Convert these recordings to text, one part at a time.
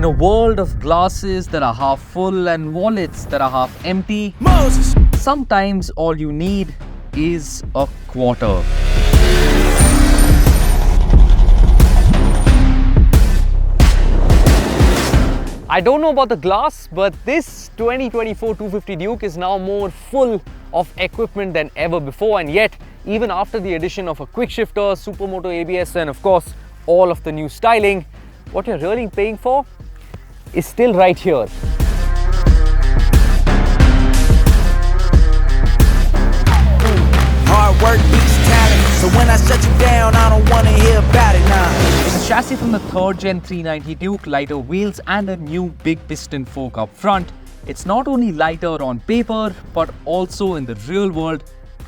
In a world of glasses that are half full and wallets that are half empty, sometimes all you need is a quarter. I don't know about the glass, but this 2024 250 Duke is now more full of equipment than ever before, and yet even after the addition of a quick shifter, supermoto ABS and of course all of the new styling, what you're really paying for is still right here. Hard work beats talent, so when I shut you down, I don't want to hear about it now. It's a chassis from the 3rd Gen 390 Duke, lighter wheels and a new big piston fork up front. It's not only lighter on paper, but also in the real world,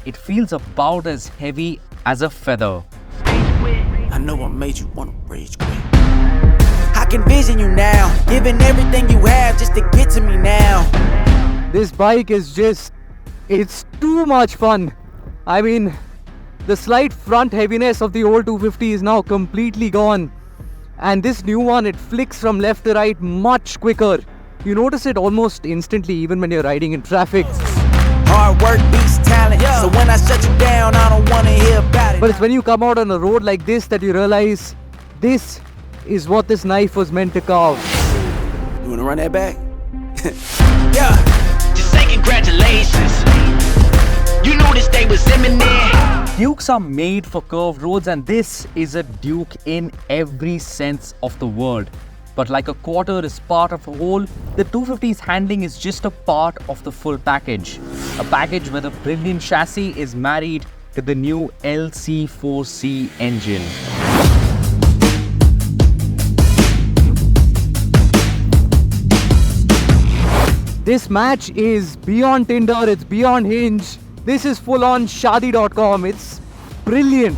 it feels about as heavy as a feather. I know I made you want to rage quit. I can vision you now, giving everything you have just to get to me now. This bike is just, it's too much fun. I mean, the slight front heaviness of the old 250 is now completely gone. And this new one, it flicks from left to right much quicker. You notice it almost instantly even when you're riding in traffic. Hard work beats talent, so when I shut you down, I don't want to hear about it. But it's when you come out on a road like this that you realize this is what this knife was meant to carve. You wanna run that back? Yeah. Just say congratulations. You knew this day was imminent. Dukes are made for curved roads, and this is a Duke in every sense of the word. But like a quarter is part of a whole, the 250's handling is just a part of the full package. A package where the brilliant chassis is married to the new LC4C engine. This match is beyond Tinder, it's beyond Hinge. This is full on Shadi.com. It's brilliant.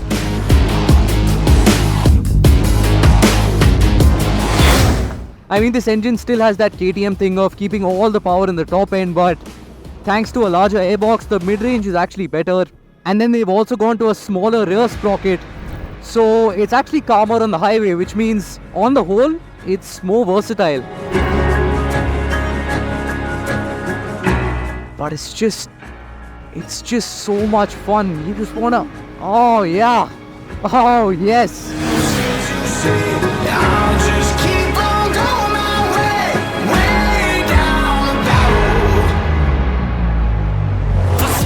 I mean, this engine still has that KTM thing of keeping all the power in the top end, but thanks to a larger airbox, the mid-range is actually better. And then they've also gone to a smaller rear sprocket. So it's actually calmer on the highway, which means on the whole, it's more versatile. But it's just so much fun. You just wanna, oh yeah, oh yes.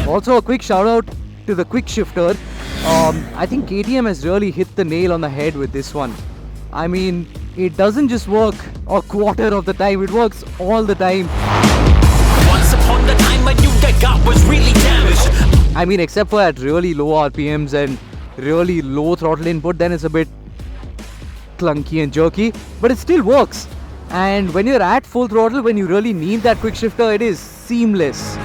Also a quick shout out to the quick shifter. I think KTM has really hit the nail on the head with this one. I mean, it doesn't just work a quarter of the time, it works all the time. Once upon the time I knew that God was really damaged. I mean, except for at really low RPMs and really low throttle input, then it's a bit clunky and jerky, but it still works. And when you're at full throttle, when you really need that quick shifter, it is seamless.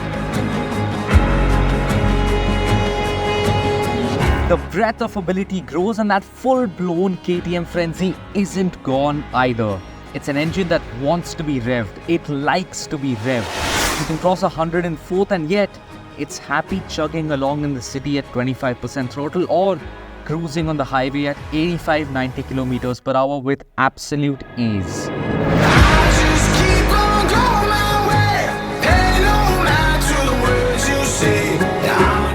The breadth of ability grows, and that full-blown KTM frenzy isn't gone either. It's an engine that wants to be revved. It likes to be revved. You can cross 104th and yet it's happy chugging along in the city at 25% throttle or cruising on the highway at 85-90 kilometers per hour with absolute ease.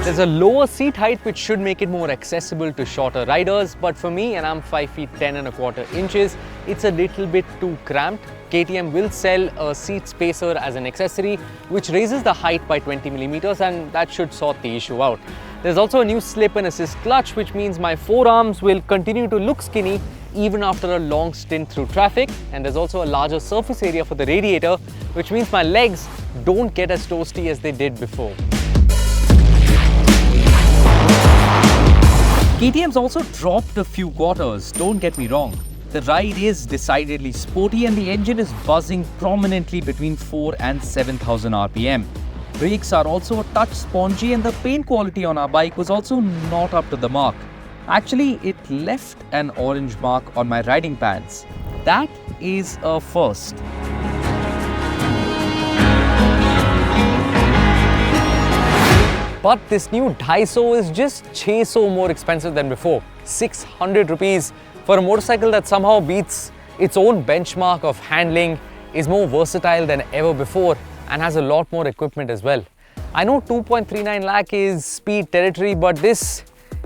There's a lower seat height which should make it more accessible to shorter riders, but for me, and I'm 5 feet 10 and a quarter inches, it's a little bit too cramped. KTM will sell a seat spacer as an accessory which raises the height by 20 millimeters, and that should sort the issue out. There's also a new slip and assist clutch, which means my forearms will continue to look skinny even after a long stint through traffic, and there's also a larger surface area for the radiator, which means my legs don't get as toasty as they did before. KTM's also dropped a few quarters, don't get me wrong. The ride is decidedly sporty and the engine is buzzing prominently between 4 and 7,000 RPM. Brakes are also a touch spongy and the paint quality on our bike was also not up to the mark. Actually, it left an orange mark on my riding pads. That is a first. But this new Daiso is just so more expensive than before. 600 rupees for a motorcycle that somehow beats its own benchmark of handling, is more versatile than ever before and has a lot more equipment as well. I know 2.39 lakh is speed territory, but this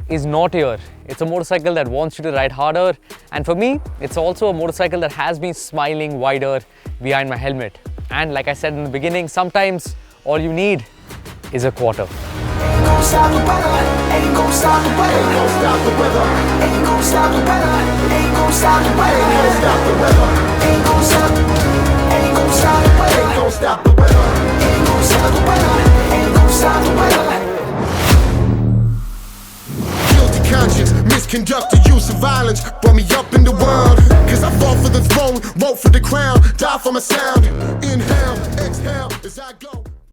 is not here. It's a motorcycle that wants you to ride harder, and for me, it's also a motorcycle that has me smiling wider behind my helmet. And like I said in the beginning, sometimes all you need is a quarter. Ain't gon' stop the weather, ain't gon' stop the weather, ain't gon' stop the weather, ain't gon' stop the weather, ain't gon' stop the weather, ain't gon' stop the weather, ain't gon' stop, ain't gon' stop the weather, ain't gon' stop the weather, ain't gon' stop the weather, ain't gon' stop the weather. Guilty conscience, misconducted use of violence brought me up in the world. Cause I fought for the throne, wrote for the crown, die for my sound. Inhale, exhale as I go.